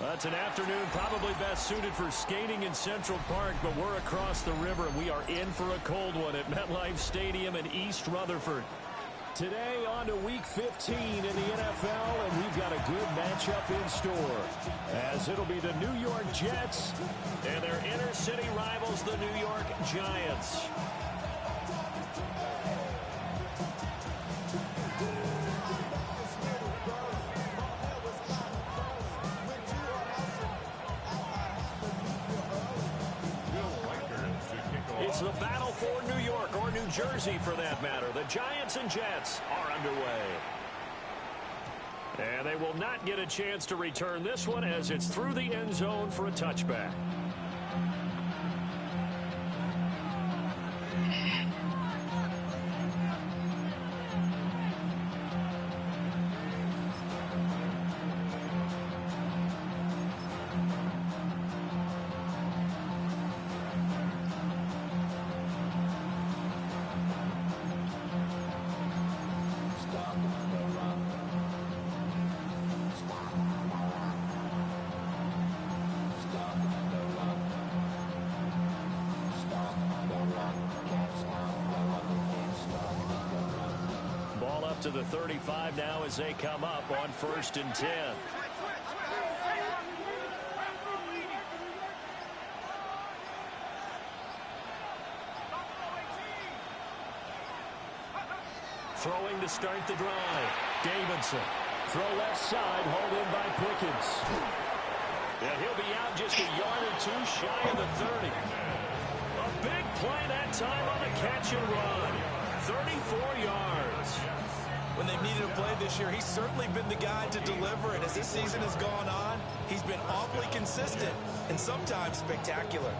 It's an afternoon probably best suited for skating in Central Park, but we're across the river, and we are in for a cold one at MetLife Stadium in East Rutherford. Today on to Week 15 in the NFL, and we've got a good matchup in store, as it'll be the New York Jets and their inner city rivals, the New York Giants. It's the battle for New York, or New Jersey for that matter. The Giants and Jets are underway. And they will not get a chance to return this one, as it's through the end zone for a touchback. To the 35 now as they come up on 1st and 10. Throwing to start the drive. Davidson. Throw left side, hauled in by Pickens. And he'll be out just a yard or two shy of the 30. A big play that time on the catch and run. 34 yards. When they've needed a play this year, he's certainly been the guy to deliver it. As this season has gone on, he's been awfully consistent and sometimes spectacular.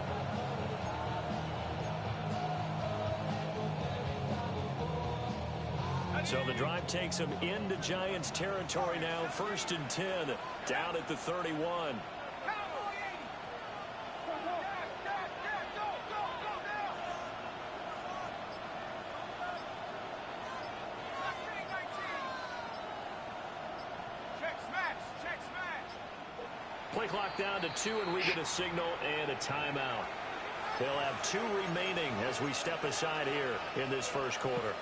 So the drive takes him into Giants territory now. 1st and 10, down at the 31. Play clock down to 2, and we get a signal and a timeout. They'll have 2 remaining as we step aside here in this first quarter.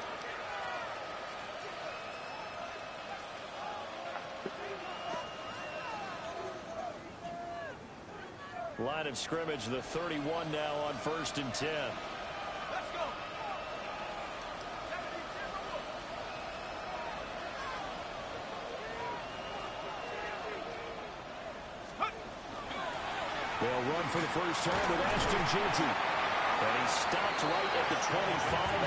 Line of scrimmage, the 31 now on 1st and 10. They'll run for the first time with Ashton Jeanty. And he stopped right at the 25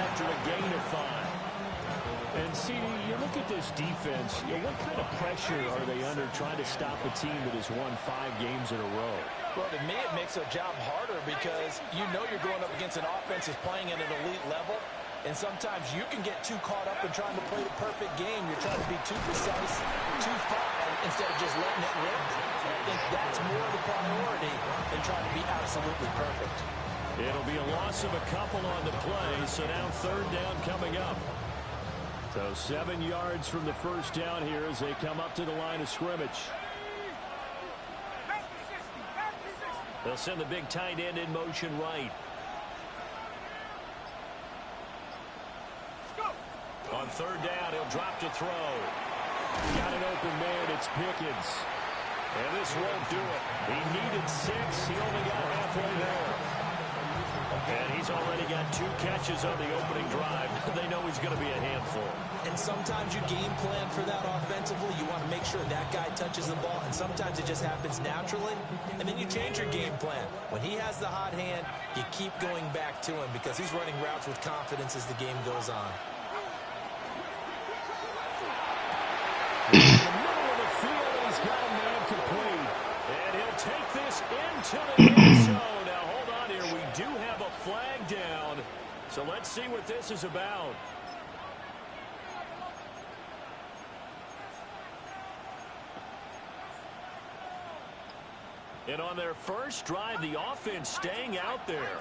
after a gain of 5. And, CD, you look at this defense, what kind of pressure are they under trying to stop a team that has won 5 games in a row? Well, to me, it makes their job harder because you know you're going up against an offense that's playing at an elite level. And sometimes you can get too caught up in trying to play the perfect game. You're trying to be too precise, too fine, instead of just letting it rip. And I think that's more the priority than trying to be absolutely perfect. It'll be a loss of a couple on the play, so now 3rd down coming up. So 7 yards from the first down here as they come up to the line of scrimmage. They'll send the big tight end in motion right. On 3rd down, he'll drop to throw. Got an open man, it's Pickens. And this won't do it. He needed 6. He only got halfway there. And he's already got 2 catches on the opening drive. They know he's going to be a handful. And sometimes you game plan for that offensively. You want to make sure that guy touches the ball. And sometimes it just happens naturally. And then you change your game plan. When he has the hot hand, you keep going back to him because he's running routes with confidence as the game goes on. In the middle of the field, he's got a man complete. And he'll take this into the end zone. Now, hold on here. We do have a flag down. So let's see what this is about. And on their first drive, the offense staying out there.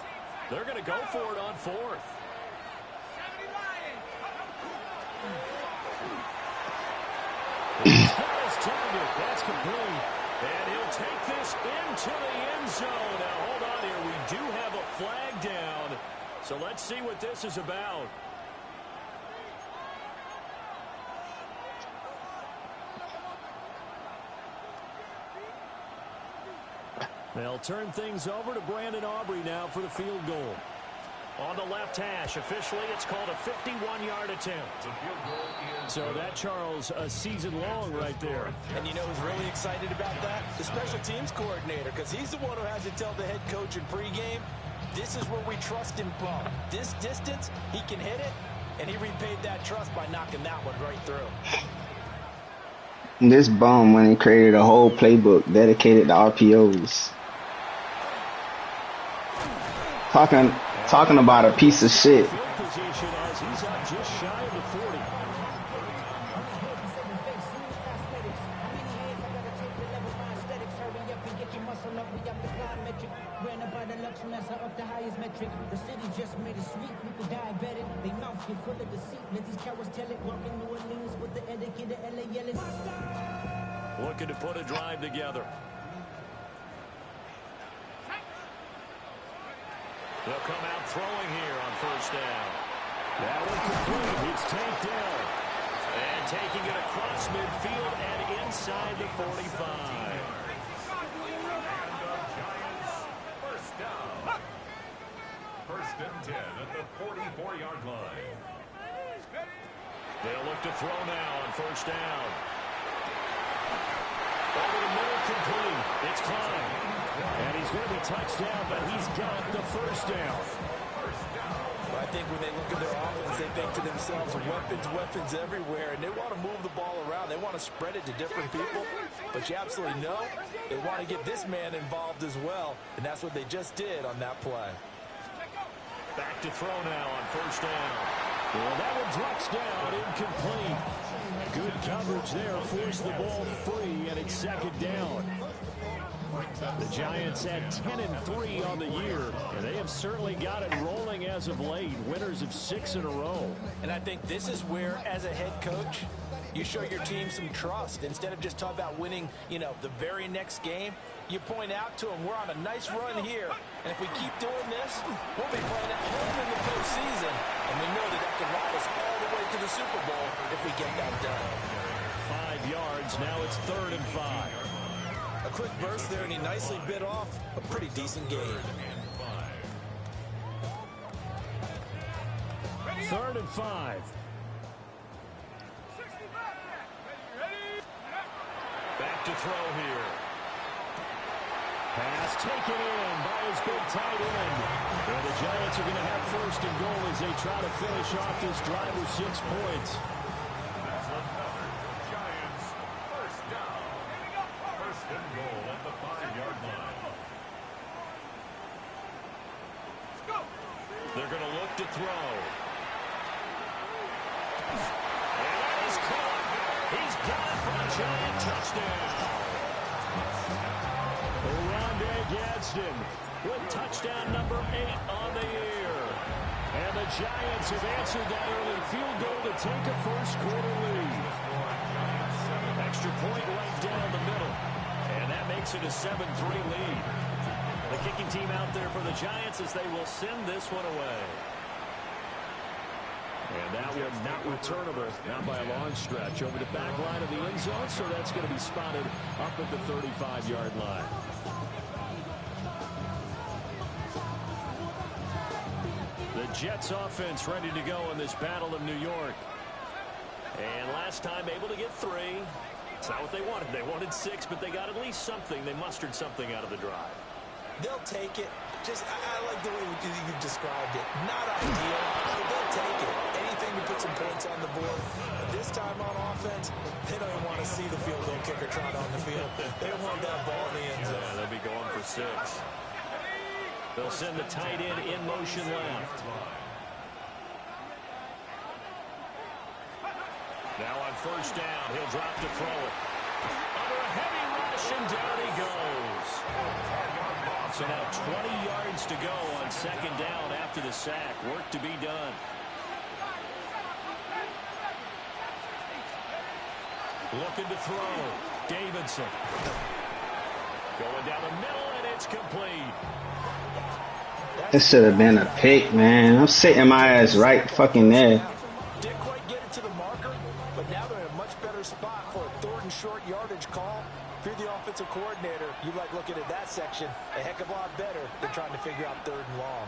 They're going to go for it on 4th. He's got his target. That's complete. And he'll take So let's see what this is about. They'll turn things over to Brandon Aubrey now for the field goal. On the left hash, officially it's called a 51-yard attempt. So that, Charles, a season long right there. And you know who's really excited about that? The special teams coordinator, because he's the one who has to tell the head coach in pregame, this is where we trust him from. This distance, he can hit it, and he repaid that trust by knocking that one right through. This bum when he created a whole playbook dedicated to RPOs. Talking about a piece of shit. Position as he's out just shy of the 40. The city just made it sweet. People diabetic. They mouth get full of deceit. Let these cowards tell it. Walking New Orleans with the etiquette of LA yelling. Looking to put a drive together. They'll come out throwing here on first down. That one complete. It's tanked down. And taking it across midfield and inside the 45. First down. First and 10 at the 44-yard line. They'll look to throw now on first down. Over the middle, complete. It's Klein. And he's going to be touched down, but he's got the first down. I think when they look at their offense, they think to themselves, weapons everywhere, and they want to move the ball around. They want to spread it to different people, but you absolutely know they want to get this man involved as well, and that's what they just did on that play. Back to throw now on first down. Well, that one drops down, incomplete. Good coverage there, forced the ball free, and it's second down. The Giants had 10-3 on the year, and they have certainly got it rolling as of late. Winners of 6 in a row. And I think this is where, as a head coach, you show your team some trust. Instead of just talking about winning, the very next game, you point out to them, we're on a nice run here, and if we keep doing this, we'll be playing at home in the postseason, and we know that can ride us all the way to the Super Bowl if we get that done. 5 yards, now it's 3rd and 5. A quick burst there, and he nicely bit off a pretty decent game. 3rd and 5. Back to throw here. Pass taken in by his big tight end. And the Giants are going to have 1st and goal as they try to finish off this drive with 6 points. Giants, first down. First and goal at the 5-yard line. They're going to look to throw. And that is caught. He's got it for a Giant touchdown. Rondé Gadsden with touchdown number 8 on the year. And the Giants have answered that early field goal to take a first-quarter lead. Extra point right down the middle. And that makes it a 7-3 lead. The kicking team out there for the Giants as they will send this one away. And that one not returnable, not by a long stretch, over the back line of the end zone, so that's going to be spotted up at the 35-yard line. The Jets offense ready to go in this Battle of New York. And last time able to get 3. It's not what they wanted. They wanted 6, but they got at least something. They mustered something out of the drive. They'll take it. I like the way you described it. Not ideal, but they'll take it. Anything to put some points on the board. But this time on offense, they don't even want to see the field goal kicker trot on the field. They don't want that ball in the end zone. Yeah, they'll be going for 6. They'll send the tight end in motion left. Now on first down, he'll drop to throw it. Under a heavy rush, and down he goes. So now 20 yards to go on 2nd down after the sack. Work to be done. Looking to throw. Davidson. Going down the middle, and it's complete. It should have been a pick, man. I'm sitting my ass right fucking there. Didn't quite get it to the marker, but now they're in a much better spot for a 3rd and short yardage call. If you're the offensive coordinator, you like looking at that section a heck of a lot better than trying to figure out 3rd and long.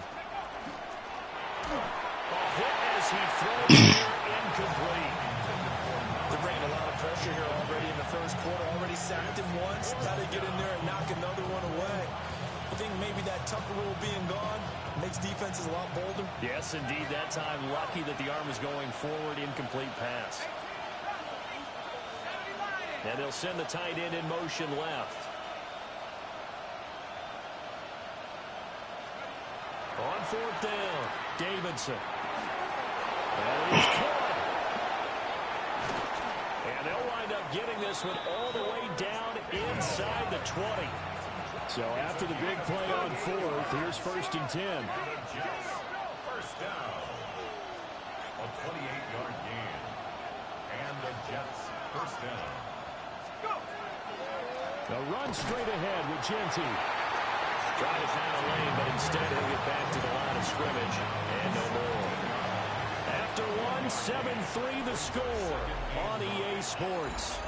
As he throws here, incomplete. They're bringing a lot of pressure here already in the first quarter. Already sacked him once. Got to get in there and knock another one away. I think maybe that Tucker rule being gone makes defenses a lot bolder. Yes, indeed. That time, lucky that the arm is going forward. Incomplete pass. And they'll send the tight end in motion left. On 4th down, Davidson. And he's caught. And they'll wind up getting this one all the way down inside the 20. So after the big play on 4th, here's 1st and 10. First down. A 28-yard gain. And the Jets first down. A run straight ahead with Genty. Trying to find a lane, but instead he'll get back to the line of scrimmage. And no more. After 1, 7-3 the score on EA Sports.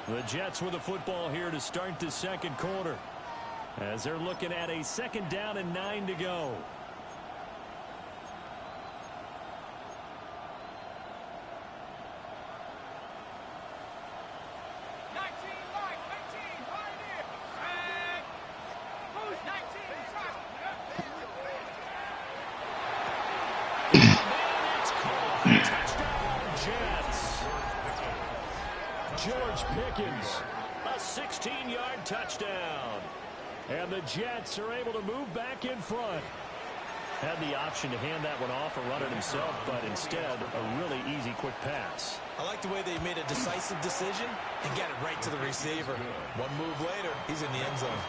The Jets with the football here to start the 2nd quarter. As they're looking at a 2nd down and 9 to go. Pickens, a 16-yard touchdown. And the Jets are able to move back in front. Had the option to hand that one off or run it himself, but instead, a really easy, quick pass. I like the way they made a decisive decision and got it right to the receiver. One move later, he's in the end zone.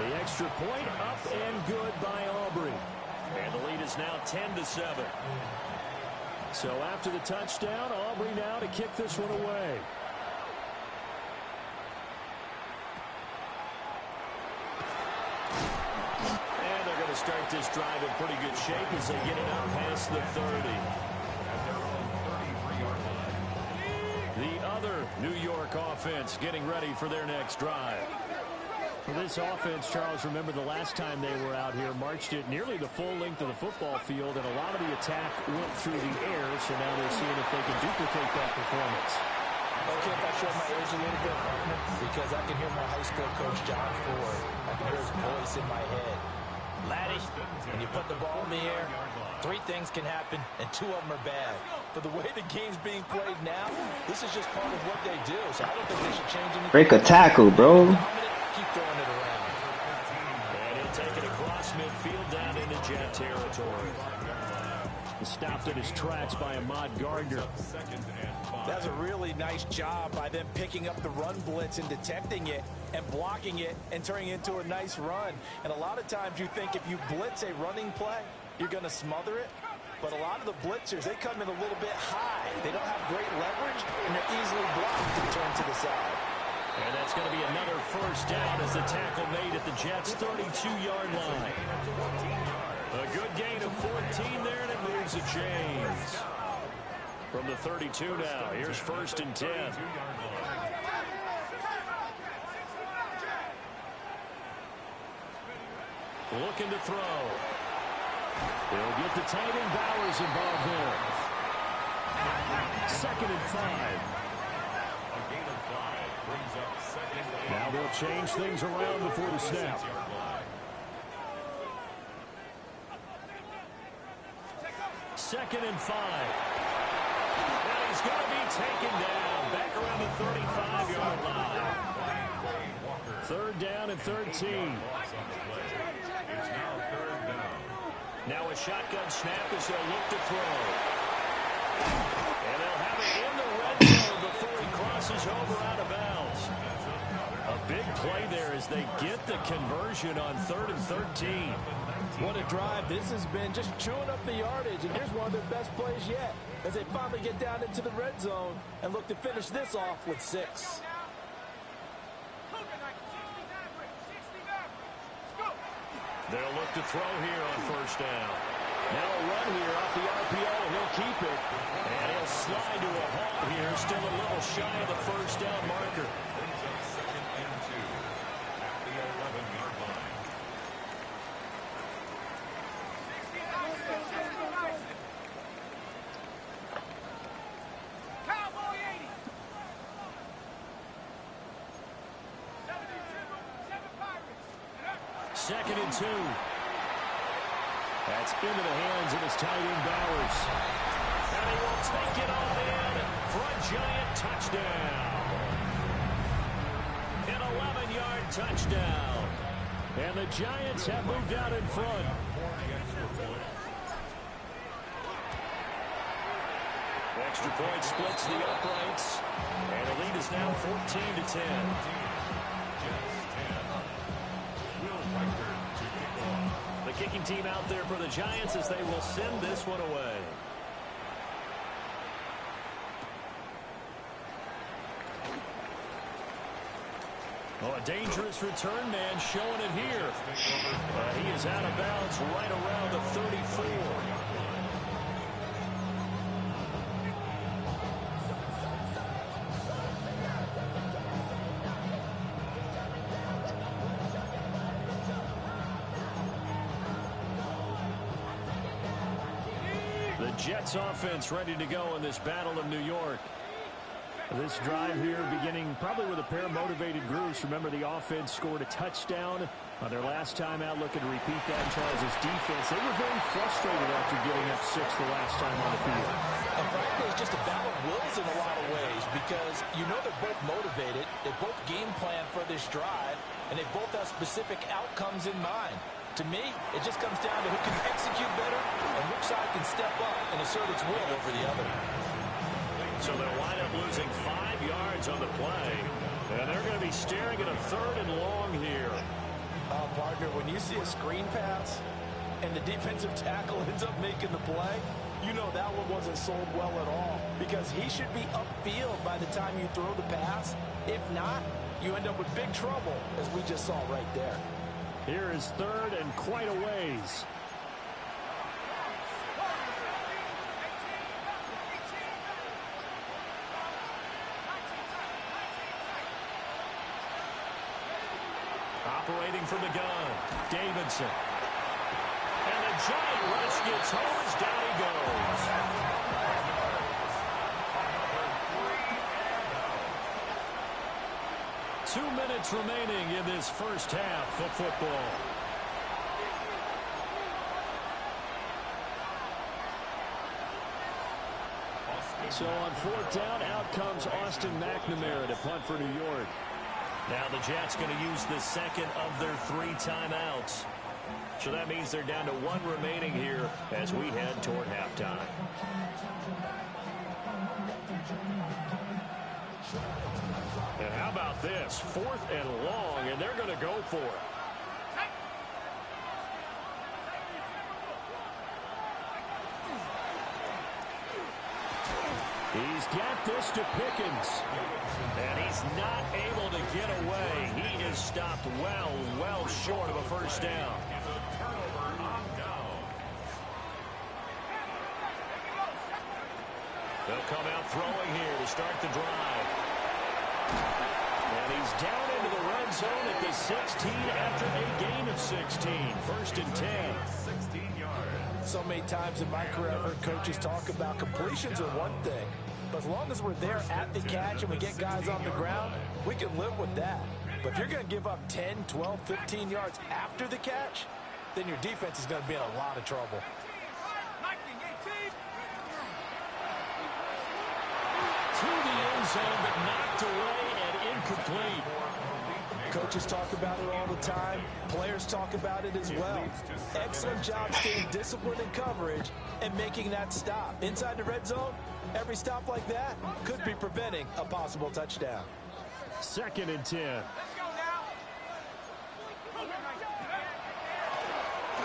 The extra point up and good by Aubrey. And the lead is now 10-7. So after the touchdown, Aubrey now to kick this one away. And they're going to start this drive in pretty good shape as they get it up past the 30. The other New York offense getting ready for their next drive. For this offense, Charles, remember the last time they were out here, marched it nearly the full length of the football field, and a lot of the attack went through the air, so now they're seeing if they can duplicate that performance. Okay, if I show my age a little bit, partner, because I can hear my high school coach, John Ford. I can hear his voice in my head. Laddie, when you put the ball in the air, 3 things can happen, and 2 of them are bad. For the way the game's being played now, this is just part of what they do, so I don't think they should change anything. Break a tackle, bro. Keep throwing it around. And he'll take it across midfield down into Jet territory. Stopped in his tracks by Ahmad Gardner. That's a really nice job by them picking up the run blitz and detecting it and blocking it and turning it into a nice run. And a lot of times you think if you blitz a running play, you're going to smother it. But a lot of the blitzers, they come in a little bit high. They don't have great leverage, and they're easily blocked and turned to the side. And that's going to be another first down as the tackle made at the Jets' 32-yard line. A good gain of 14 there, and it moves the chains. From the 32 now, here's 1st and 10. Looking to throw. They'll get the tight end Bowers involved there. 2nd and 5. Now they'll change things around before the snap. Second and 5. And he's going to be taken down back around the 35-yard line. 3rd down and 13. Now a shotgun snap as they'll look to throw. And they'll have it in the red zone before he crosses over out of bounds. A big play there as they get the conversion on 3rd and 13. What a drive this has been, just chewing up the yardage. And here's one of their best plays yet as they finally get down into the red zone and look to finish this off with 6. They'll look to throw here on first down. Now a run here off the RPO, and he'll keep it. And he'll slide to a halt here, still a little shy of the first down marker. Brings up 2nd and 2 at the 11-yard line. Cowboy 80. 7 Pirates. 2nd and 2. That's into the hands of his tight end Bowers. And he will take it on in for a giant touchdown. An 11-yard touchdown. And the Giants have moved out in front. Extra point splits the uprights. And the lead is now 14-10. The kicking team out there for the Giants as they will send this one away. Oh, a dangerous return man showing it here. He is out of bounds right around the 34. The Jets offense ready to go in this Battle of New York. This drive here beginning probably with a pair of motivated groups. Remember, the offense scored a touchdown on their last time out, looking to repeat that in Charles' defense. They were very frustrated after giving up 6 the last time on the field. And frankly, it's just a battle of wills in a lot of ways because you know they're both motivated. They both game plan for this drive, and they both have specific outcomes in mind. To me, it just comes down to who can execute better and which side can step up and assert its will over the other. So they'll wind up losing 5 yards on the play. And they're going to be staring at a 3rd and long here. Partner, when you see a screen pass and the defensive tackle ends up making the play, you know that one wasn't sold well at all because he should be upfield by the time you throw the pass. If not, you end up with big trouble, as we just saw right there. Here is 3rd and quite a ways. Operating from the gun, Davidson. And the giant rush gets home as down he goes. Two minutes remaining in this first half of football. So on 4th down, out comes Austin McNamara to punt for New York. Now the Jets going to use the 2nd of their 3 timeouts. So that means they're down to 1 remaining here as we head toward halftime. And how about this? 4th and long, and they're going to go for it. He's got this to Pickens. And he's not able to get away. He is stopped well short of a first down. They'll come out throwing here to start the drive. And he's down into the red zone at the 16 after a gain of 16. 1st and 10. 16 yards. So many times in my career, I've heard coaches talk about completions are one thing. But as long as we're there at the catch and we get guys on the ground, we can live with that. But if you're going to give up 10, 12, 15 yards after the catch, then your defense is going to be in a lot of trouble. To the end zone, but knocked away and incomplete. Coaches talk about it all the time. Players talk about it as well. Excellent job staying disciplined in coverage and making that stop. Inside the red zone, every stop like that could be preventing a possible touchdown. 2nd and 10.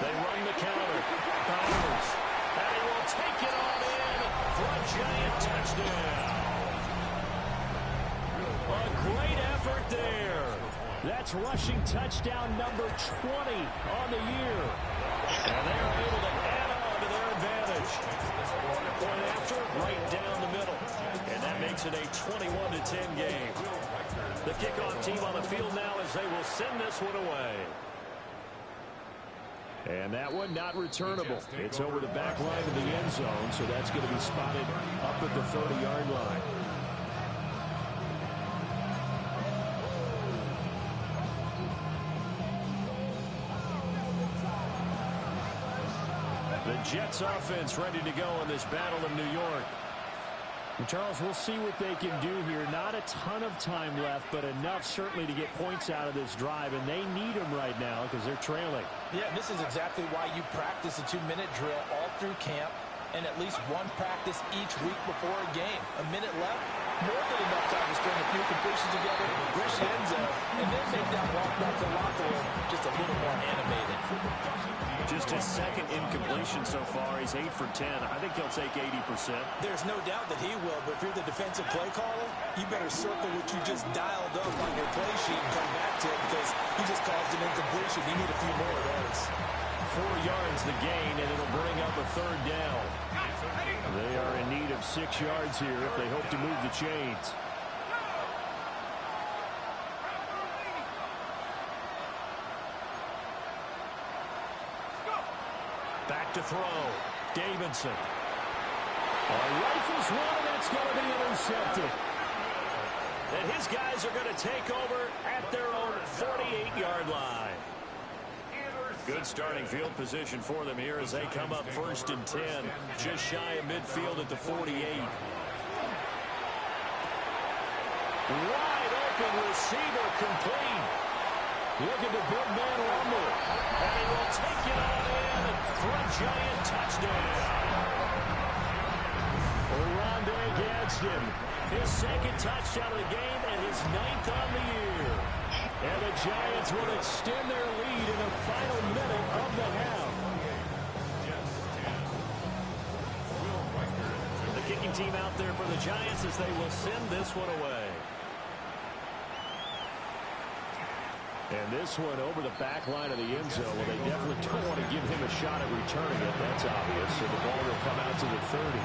They run the counter. Bowers. And he will take it on in for a giant touchdown. A great effort there. That's rushing touchdown number 20 on the year. And they're able to add on to their advantage. Point after, right down the middle. And that makes it a 21-10 game. The kickoff team on the field now as they will send this one away. And that one not returnable. It's over the back line of the end zone, so that's going to be spotted up at the 30-yard line. The Jets offense ready to go in this battle of New York. And Charles, we'll see what they can do here. Not a ton of time left, but enough certainly to get points out of this drive, and they need them right now because they're trailing. Yeah, this is exactly why you practice a 2-minute drill all through camp and at least one practice each week before a game. A minute left, more than enough time to string a few completions together, reach the end zone, and then make that walk back to the locker room just a little more animated. Just his second incompletion so far. He's 8 for 10. I think he'll take 80%. There's no doubt that he will, but if you're the defensive play caller, you better circle what you just dialed up on your play sheet and come back to it because he just caused an incompletion. You need a few more of those. 4 yards the gain, and it'll bring up a third down. They are in need of 6 yards here if they hope to move the chains. Back to throw. Davidson. Rifles one, and that's going to be intercepted. And his guys are going to take over at their own 48-yard line. Good starting field position for them here as they come up 1st and 10. Just shy of midfield at the 48. Wide open receiver complete. Look at the big man rumble. And he will take it on in for a giant touchdown. Oronde Gadsden, his second touchdown of the game and his 9th on the year. And the Giants will extend their lead in the final minute of the half. The kicking team out there for the Giants as they will send this one away. And this one over the back line of the end zone. Well, they definitely don't want to give him a shot at returning it. That's obvious. So the ball will come out to the 30.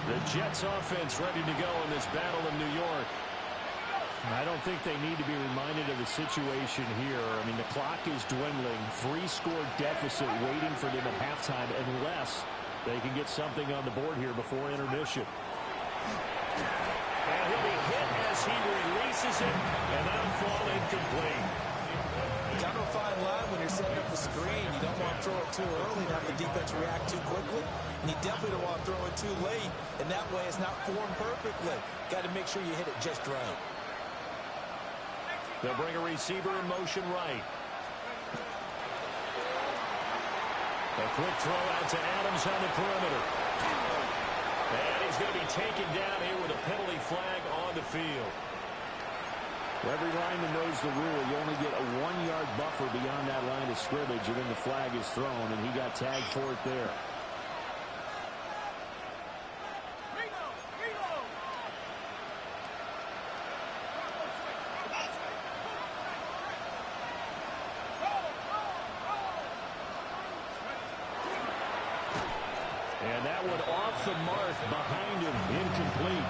The Jets offense ready to go in this battle in New York. I don't think they need to be reminded of the situation here. I mean, the clock is dwindling. 3-score deficit waiting for them at halftime unless they can get something on the board here before intermission. And he'll be hit as he releases it, and that'll fall incomplete. Kind of a fine line when you're setting up the screen. You don't want to throw it too early and have the defense react too quickly. And you definitely don't want to throw it too late. And that way it's not formed perfectly. Got to make sure you hit it just right. They'll bring a receiver in motion right. A quick throw out to Adams on the perimeter. And he's going to be taken down here with a penalty flag on the field. Every lineman knows the rule. You only get a 1-yard buffer beyond that line of scrimmage, and then the flag is thrown, and he got tagged for it there. And that one off the mark behind him, incomplete.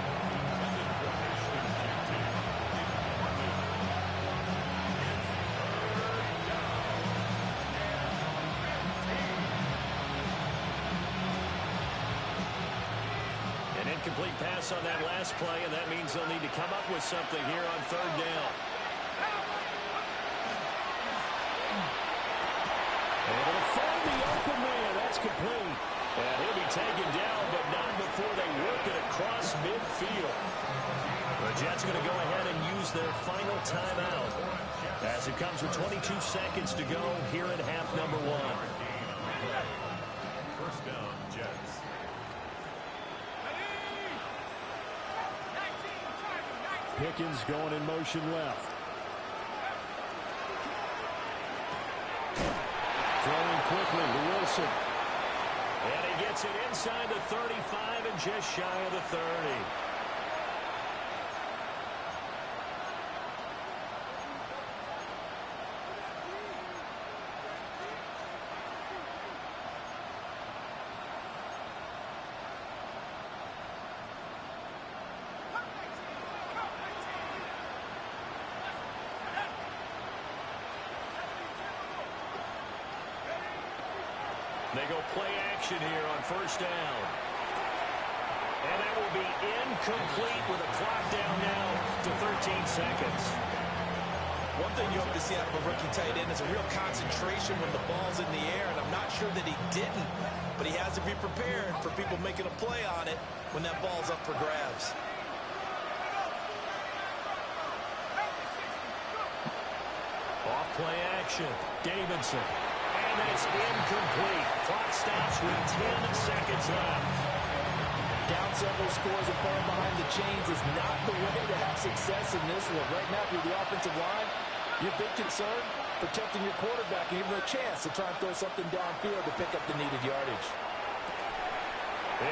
An incomplete pass on that last play, and that means they'll need to come up with something here on 3rd down. And it'll find the open man. That's complete. And he'll be taken down, but not before they work it across midfield. The Jets going to go ahead and use their final timeout as it comes with 22 seconds to go here in half number 1. 1st down, Jets. Pickens going in motion left. Throwing quickly to Wilson. And he gets gets it inside the 35 and just shy of the 30. They go play action here on first down. And that will be incomplete with a clock down now to 13 seconds. One thing you hope to see out of a rookie tight end is a real concentration when the ball's in the air, and I'm not sure that he didn't, but he has to be prepared for people making a play on it when that ball's up for grabs. Off play action. Davidson. And it's incomplete. Clock stops with 10 seconds left. Down several scores and playing behind the chains is not the way to have success in this one. Right now, if you're the offensive line, your big concern, protecting your quarterback and even a chance to try and throw something downfield to pick up the needed yardage.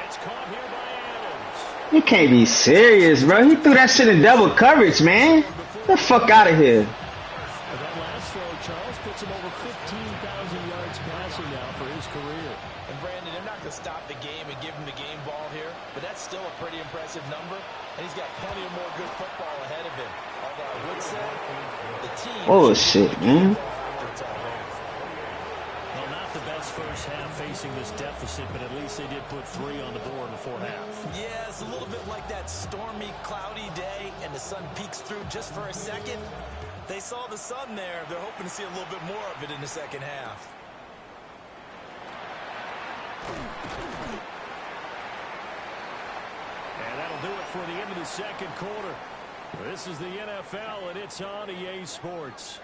It's caught here by Adams. You can't be serious, bro. He threw that shit in double coverage, man. Get the fuck out of here. That last throw, Charles, puts him over 15,000 yards passing now for his career. And Brandon, they're not going to stop the game and give him the game ball here, but that's still a pretty impressive number, and he's got plenty of more good football ahead of him. Although I would say the team... Oh, shit, man. Well, not the best first half facing this deficit, but at least they did put 3 on the board before half. Yeah, it's a little bit like that stormy, cloudy day, and the sun peeks through just for a second. They saw the sun there. They're hoping to see a little bit more of it in the second half. And that'll do it for the end of the second quarter. This is the NFL, and it's on EA Sports.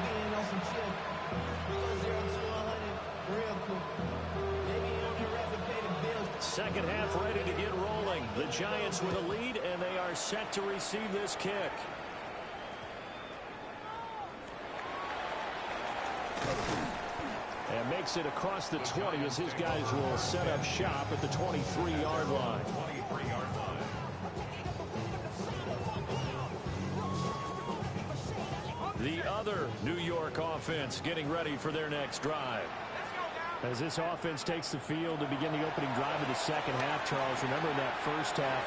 Getting on some chill. We go 0 to 100 real quick. Maybe you don't get rapid pay the bills. Second half ready to get rolling. The Giants with a lead, and they are set to receive this kick. And makes it across the 20 as his guys will set up shop at the 23-yard line. 23-yard line. The other New York offense getting ready for their next drive. As this offense takes the field to begin the opening drive of the second half, Charles, remember in that first half,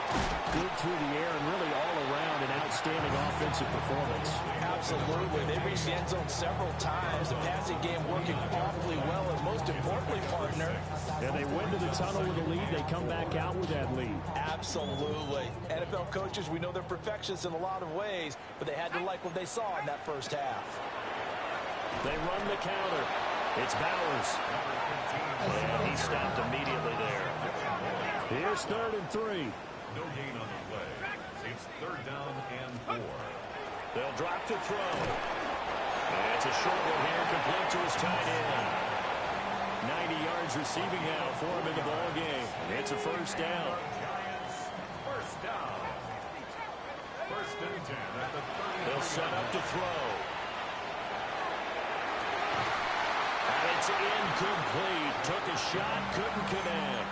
good through the air and really all around an outstanding offensive performance. Absolutely. They reached the end zone several times. The passing game working awfully well, and most importantly, partner. And they went to the tunnel with a lead. They come back out with that lead. Absolutely. NFL coaches, we know they're perfectionists in a lot of ways, but they had to like what they saw in that first half. They run the counter. It's Bowers. And he stopped immediately there. Here's 3rd and 3. No gain on the play. It's 3rd down and 4. They'll drop to throw. And it's a short one here, complete to his tight end. 90 yards receiving now for him in the ball game. It's a first down. Giants, first down. 1st and 10 at the 30. They'll set up to throw. And it's incomplete. Took a shot, couldn't connect.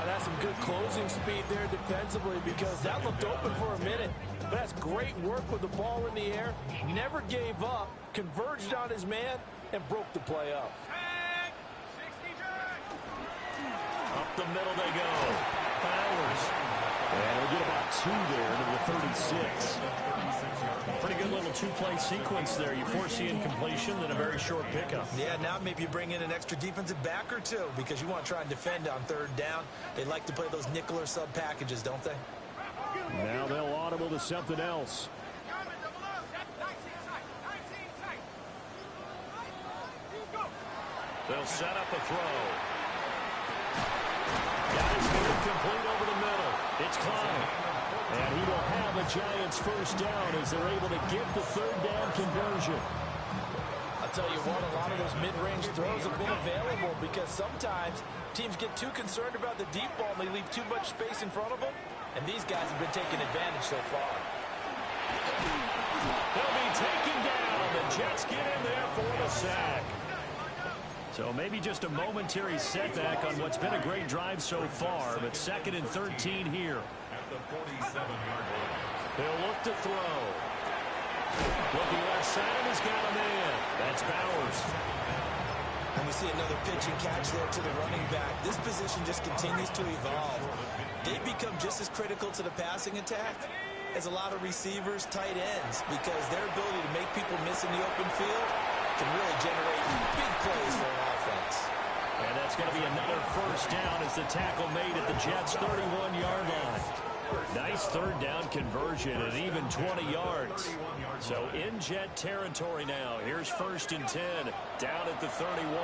That's some good closing speed there defensively because that looked open for a minute. But that's great work with the ball in the air. Never gave up, converged on his man, and broke the play up. Up the middle they go. Bowers. And they'll get about 2 there into the 36. Pretty good little 2-play sequence there. You foresee incompletion, then a very short pickup. Yeah, now maybe you bring in an extra defensive back or 2 because you want to try and defend on 3rd down. They like to play those nickel or sub packages, don't they? Now they'll audible to something else. They'll set up a throw. Got his hand complete over the middle. It's Klein. And he will have a Giants first down as they're able to get the 3rd down conversion. I'll tell you what, a lot of those mid-range throws have been available because sometimes teams get too concerned about the deep ball and they leave too much space in front of them. And these guys have been taking advantage so far. They'll be taken down. The Jets get in there for the sack. So maybe just a momentary setback on what's been a great drive so far, but 2nd and 13 here. At the 47-yard line. He'll look to throw. Looking left side, and he's got him in. That's Bowers. And we see another pitch and catch there to the running back. This position just continues to evolve. They become just as critical to the passing attack as a lot of receivers, tight ends, because their ability to make people miss in the open field can really generate big plays for an offense. And that's going to be another first down as the tackle made at the Jets' 31-yard line. Nice third down conversion and even 20 yards. So in Jet territory now. Here's 1st and 10 down at the 31.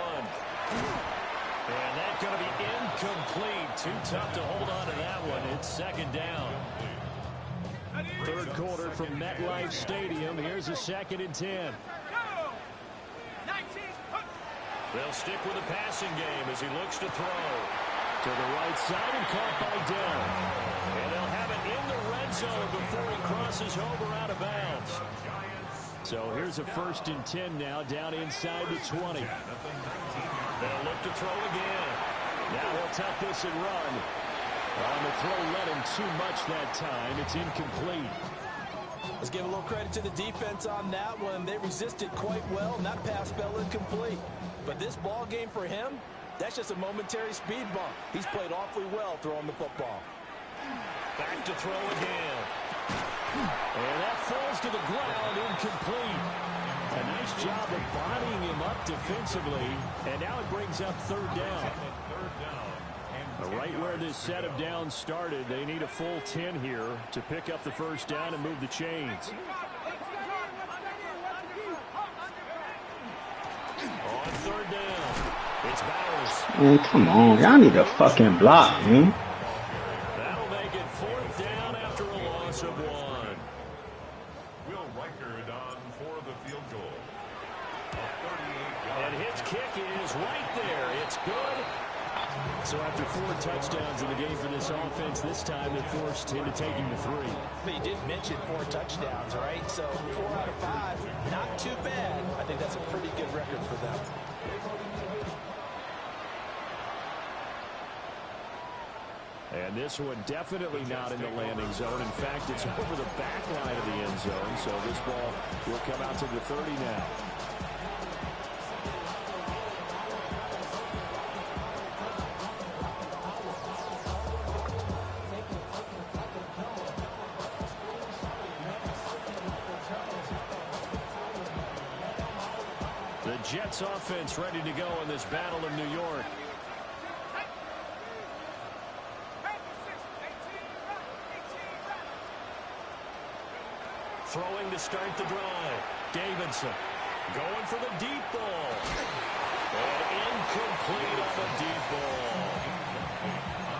And that's going to be incomplete. Too tough to hold on to that one. It's 2nd down. 3rd quarter from MetLife Stadium. Here's a 2nd and 10. They'll stick with the passing game as he looks to throw. To the right side and caught by Dell. And they'll have it in the red zone before he crosses over out of bounds. So here's a 1st and 10 now down inside the 20. They'll look to throw again. Now he'll tuck this and run. On the throw, let him too much that time. It's incomplete. Let's give a little credit to the defense on that one. They resisted quite well, and that pass fell incomplete. But this ball game for him, that's just a momentary speed bump. He's played awfully well throwing the football. Back to throw again. And that falls to the ground, incomplete. A nice job of bodying him up defensively. And now it brings up 3rd down. Right where this set of downs started, they need a full 10 here to pick up the 1st down and move the chains. On 3rd down, it's Bowers. Man, come on. Y'all need to fucking block, man. That'll make it 4th down after a loss of 1. Will Reichard on for the field goal. And his kick is right there. It's good. So after 4 touchdowns in the game for this offense, this time they're forced into taking the 3. But you did mention 4 touchdowns, right? So 4 out of 5, not too bad. I think that's a pretty good record for them. And this one definitely not in the landing zone. In fact, it's over the back line of the end zone. So this ball will come out to the 30 now. The Jets offense ready to go in this battle in New York. Throwing to start the drive. Davidson going for the deep ball. And incomplete on the deep ball.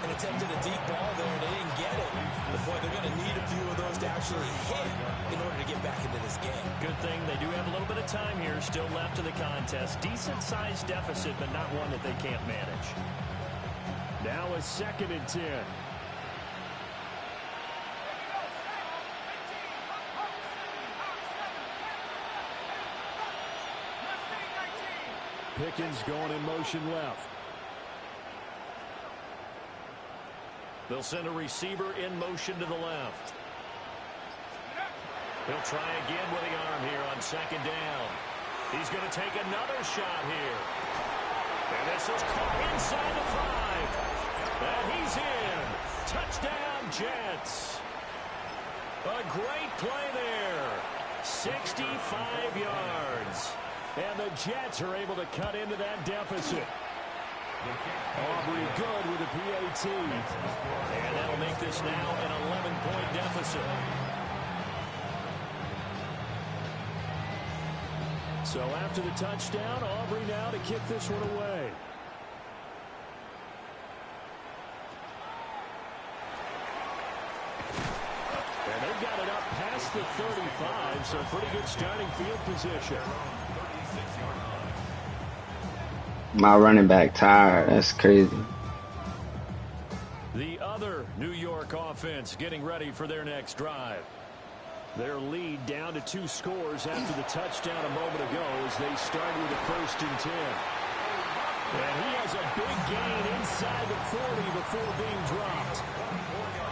An attempt at a deep ball there, and they didn't get it. But boy, they're going to need a few of those to actually hit in order to get back into this game. Good thing they do have a little bit of time here still left in the contest. Decent-sized deficit, but not one that they can't manage. Now a 2nd and 10. Pickens going in motion left. They'll send a receiver in motion to the left. He'll try again with the arm here on 2nd down. He's going to take another shot here. And this is caught inside the 5. And he's in. Touchdown, Jets. A great play there. 65 yards. And the Jets are able to cut into that deficit. Aubrey good with a PAT. And that'll make this now an 11-point deficit. So after the touchdown, Aubrey now to kick this one away. And they've got it up past the 35, so pretty good starting field position. My running back tired. That's crazy. The other New York offense getting ready for their next drive. Their lead down to 2 scores after the touchdown a moment ago as they start with a 1st and 10. And he has a big gain inside the 40 before being dropped.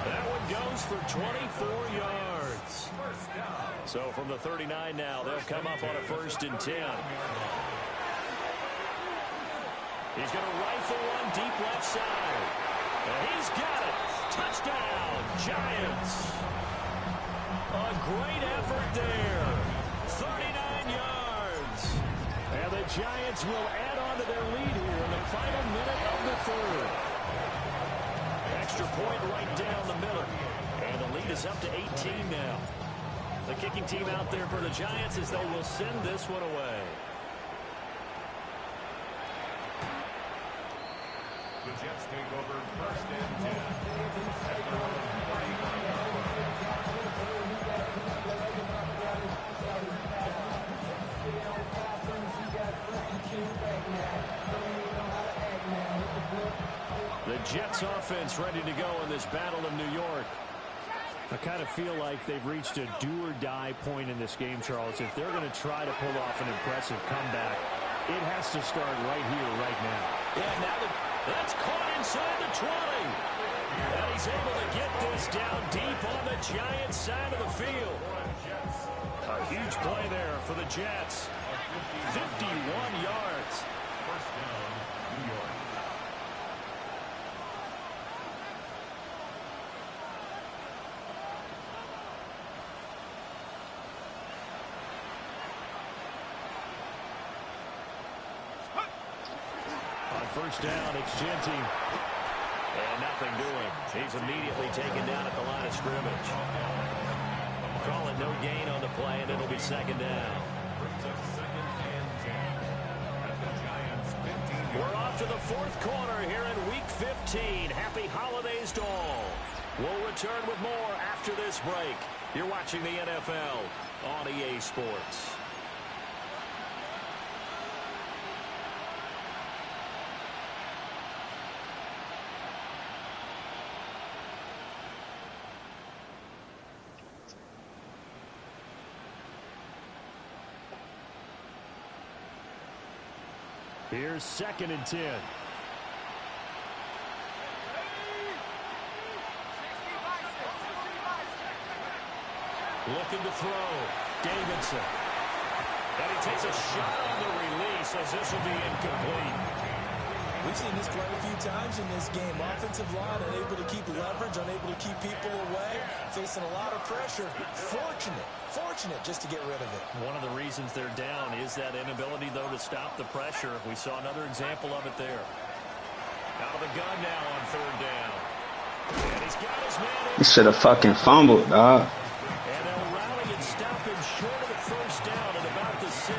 That one goes for 24 yards. So from the 39 now, they'll come up on a 1st and 10. He's going to rifle one deep left side. And he's got it. Touchdown, Giants. A great effort there. 39 yards. And the Giants will add on to their lead here in the final minute of the 3rd. Extra point right down the middle. And the lead is up to 18 now. The kicking team out there for the Giants as they will send this one away. The Jets take over 1st and 10. At their own 45-yard line. The Jets offense ready to go in this battle of New York. I kind of feel like they've reached a do-or-die point in this game, Charles. If they're going to try to pull off an impressive comeback, it has to start right here, right now. Yeah, now that's caught inside the 20. And he's able to get this down deep on the Giants side of the field. A huge play there for the Jets. 51 yards. 1st down, New York. On 1st down, it's Genty. And nothing doing. He's immediately taken down at the line of scrimmage. Call it no gain on the play, and it'll be 2nd down. Brings up 2nd and 10. At the Giants' 15. We're off to the 4th quarter here in Week 15. Happy holidays to all. We'll return with more after this break. You're watching the NFL on EA Sports. Here's 2nd and 10. Looking to throw. Davidson. And he takes a shot on the release as this will be incomplete. We've seen this quite a few times in this game. Offensive line unable to keep leverage, unable to keep people away, facing a lot of pressure. Fortunate just to get rid of it. One of the reasons they're down is that inability, though, to stop the pressure. We saw another example of it there. Out of the gun now on 3rd down. And he's got his man in. He should have fucking fumbled, dog. And they'll rally and stop him short of the 1st down at about the 6.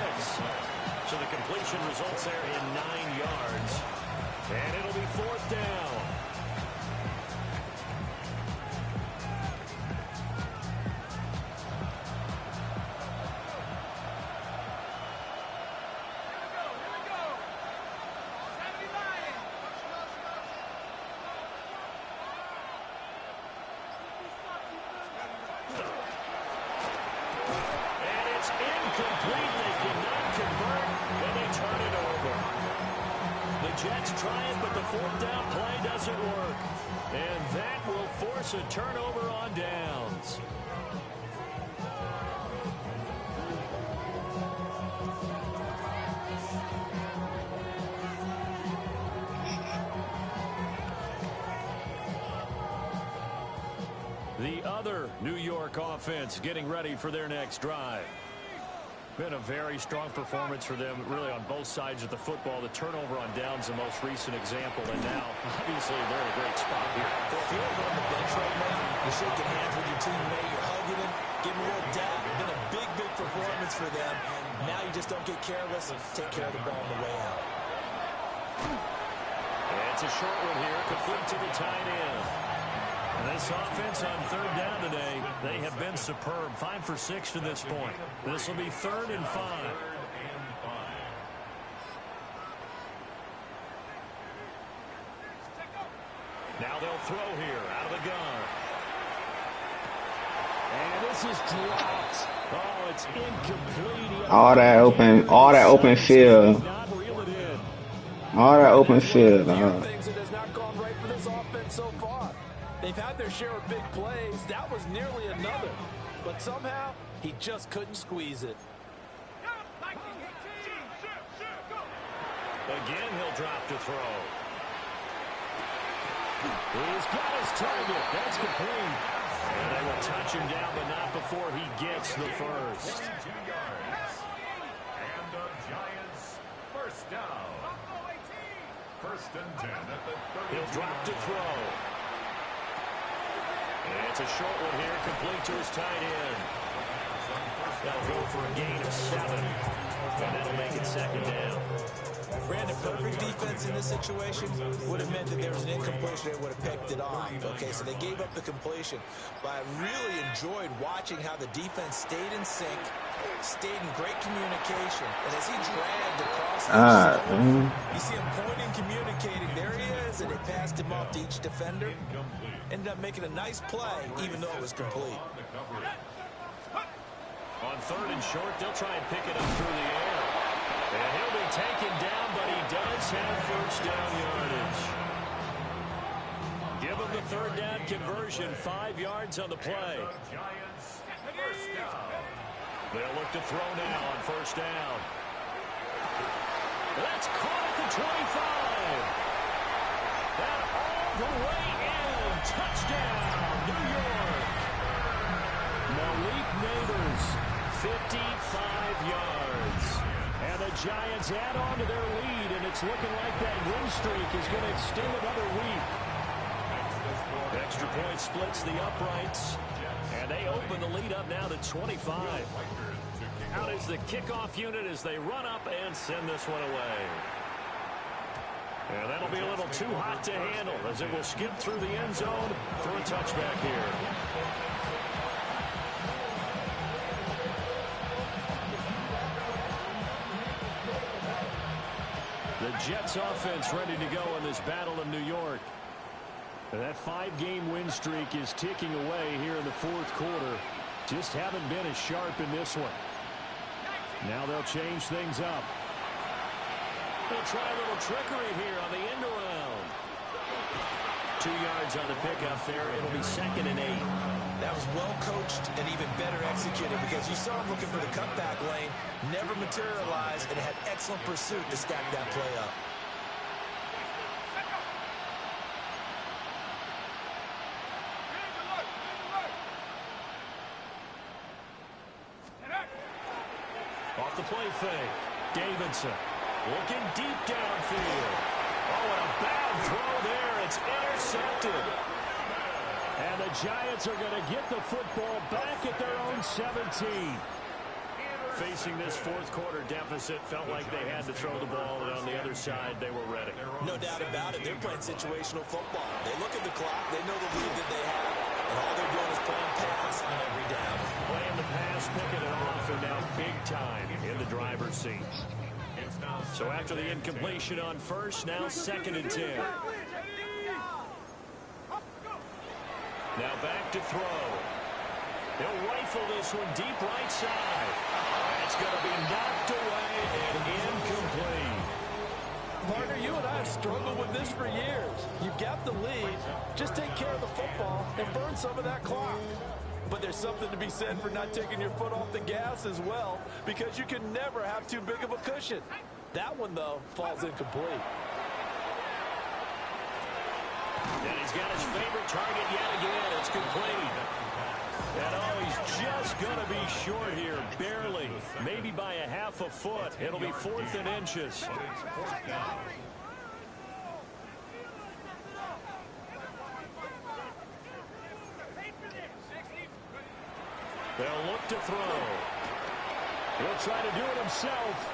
So the completion results there in 9 yards. And it'll be 4th down. And it's incomplete. They cannot convert, and they turn it over. The Jets try it, but the 4th down play doesn't work. And that will force a turnover on downs. The other New York offense getting ready for their next drive. Been a very strong performance for them, really, on both sides of the football. The turnover on downs, the most recent example, and now, obviously, they're in a great spot here. Well, if you're on the bench right now, you're shaking hands with your teammate, you're hugging him, giving a little dab. Been a big performance for them. Now you just don't get careless. Take care of the ball on the way out. It's a short one here, complete to the tight end. This offense on 3rd down today, they have been superb. 5 for 6 to this point. This will be 3rd and 5. Now they'll throw here out of the gun. And this is dropped. Oh, it's incomplete. All that open field. All that And open that's one of field. the few things that has not gone right for this offense so far. They've had their share of big plays. That was nearly another. But somehow, he just couldn't squeeze it. Again, he'll drop to throw. He's got his target. That's complete. And they will touch him down, but not before he gets the first. 22 yards. And the Giants first down. First and 10 at the 30. He'll drop to throw. And it's a short one here, complete to his tight end. That'll go for a gain of 7. And that'll make it second down. Brandon, perfect defense in this situation would have meant that there was an incompletion. They would have picked it off. Okay, so they gave up the completion. But I really enjoyed watching how the defense stayed in sync, stayed in great communication. And as he dragged across the field, you see him pointing, communicating. There he is, and it passed him off to each defender. Ended up making a nice play, even though it was complete. On third and short, they'll try and pick it up through the air. And he'll be taken down, but he does have first down yardage. Give him the third down conversion, 5 yards on the play. Giants first down. They'll look to throw now on first down. That's caught at the 25. And all the way in. Touchdown, New York. Malik Neighbors, 55 yards. And the Giants add on to their lead, and it's looking like that win streak is going to extend another week. Extra point splits the uprights, and they open the lead up now to 25. Out is the kickoff unit as they run up and send this one away. And that'll be a little too hot to handle as it will skip through the end zone for a touchback here. The Jets offense ready to go in this battle of New York. And that 5-game win streak is ticking away here in the fourth quarter. Just haven't been as sharp in this one. Now they'll change things up. They'll try a little trickery here on the end around. 2 yards on the pickup there. It'll be second and 8. That was well coached and even better executed because you saw him looking for the cutback lane, never materialized, and had excellent pursuit to stack that play up. Off the play fake. Davidson looking deep downfield. Oh, and a bad throw there. It's intercepted. And the Giants are going to get the football back at their own 17. Facing this fourth quarter deficit, felt like they had to throw the ball, and on the other side, they were ready. No doubt about it. They're playing situational football. They look at the clock. They know the lead that they have. And all they're doing is playing pass on every down. Playing the pass, picking it off, and now big time in the driver's seat. So after the incompletion on first, now second and 10. Now back to throw. He'll rifle this one deep right side. It's going to be knocked away and incomplete. Partner, you and I have struggled with this for years. You've got the lead. Just take care of the football and burn some of that clock. But there's something to be said for not taking your foot off the gas as well, because you can never have too big of a cushion. That one, though, falls incomplete. And he's got his favorite target yet again. It's complete. And oh, he's just going to be short here, barely. Maybe by a half a foot. It'll be 4th and inches. They'll look to throw. He'll try to do it himself.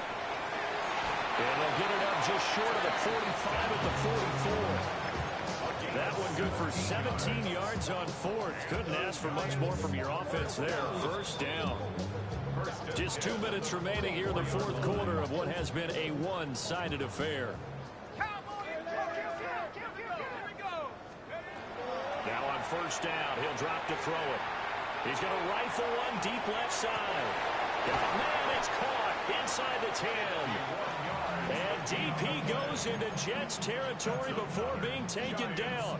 And they'll get it up just short of the 45 at the 44. That one good for 17 yards on fourth. Couldn't ask for much more from your offense there. First down. Just 2 minutes remaining here in the fourth quarter of what has been a one-sided affair. Now on first down, he'll drop to throw it. He's going to rifle one deep left side. Oh, man, it's caught inside the 10. And DP goes into Jets territory before being taken down.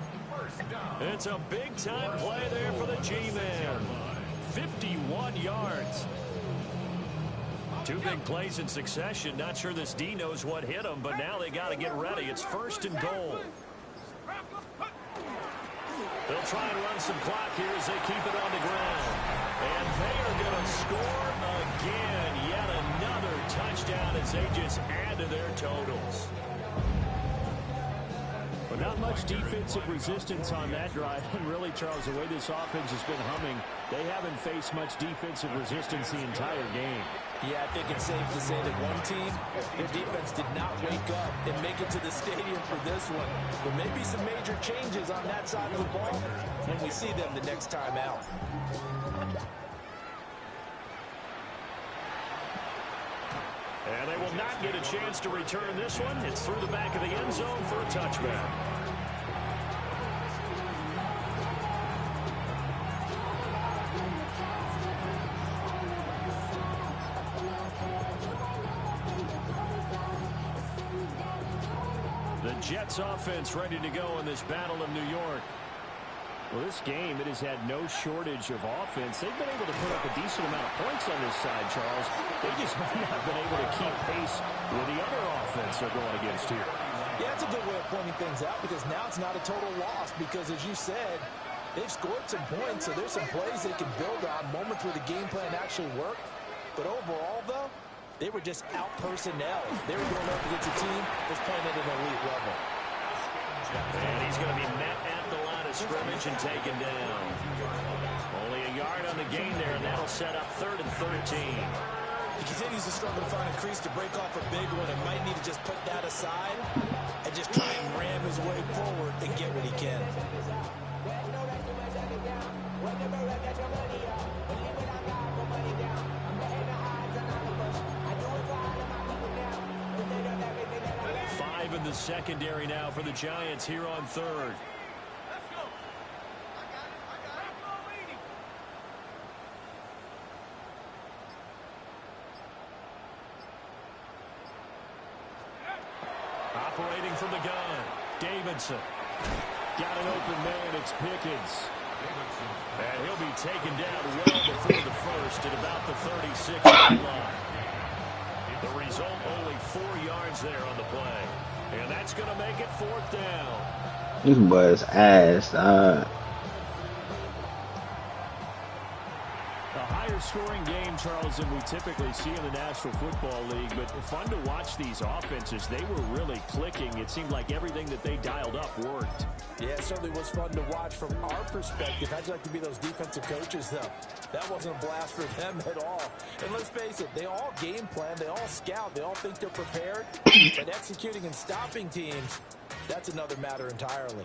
It's a big-time play there for the G-Man. 51 yards. Two big plays in succession. Not sure this D knows what hit him, but now they got to get ready. It's 1st and goal. They'll try and run some clock here as they keep it on the ground. And they are going to score again. Yet another touchdown as they just add to their totals. But not much defensive resistance on that drive. And really, Charles, the way this offense has been humming, they haven't faced much defensive resistance the entire game. Yeah, I think it's safe to say that one team, their defense did not wake up and make it to the stadium for this one. But maybe some major changes on that side of the ball when we see them the next time out. And they will not get a chance to return this one. It's through the back of the end zone for a touchback. The Jets offense ready to go in this Battle of New York. Well, this game, it has had no shortage of offense. They've been able to put up a decent amount of points on this side, Charles. They just have not been able to keep pace with the other offense they're going against here. Yeah, it's a good way of pointing things out because now it's not a total loss because, as you said, they've scored some points, so there's some plays they can build on, moments where the game plan actually worked. But overall, though, they were just out-personnel. They were going up against a team that's playing at an elite level. And he's going to be met at the line of scrimmage and taken down. Only a yard on the gain there, and that'll set up 3rd and 13. He continues to struggle to find a crease to break off a big one and might need to just put that aside and just try and ram his way forward and get what he can. Five in the secondary now for the Giants here on 3rd. Operating from the gun, Davidson. Got an open man, it's Pickens. And he'll be taken down well before the first at about the 36-yard line. The result, only 4 yards there on the play. And that's going to make it 4th down. This was ass. A higher scoring game, Charles, than we typically see in the National Football League, but fun to watch these offenses. They were really clicking. It seemed like everything that they dialed up worked. Yeah, it certainly was fun to watch from our perspective. How'd you like to be those defensive coaches, though? That wasn't a blast for them at all. And let's face it, they all game plan, they all scout, they all think they're prepared. But executing and stopping teams, that's another matter entirely.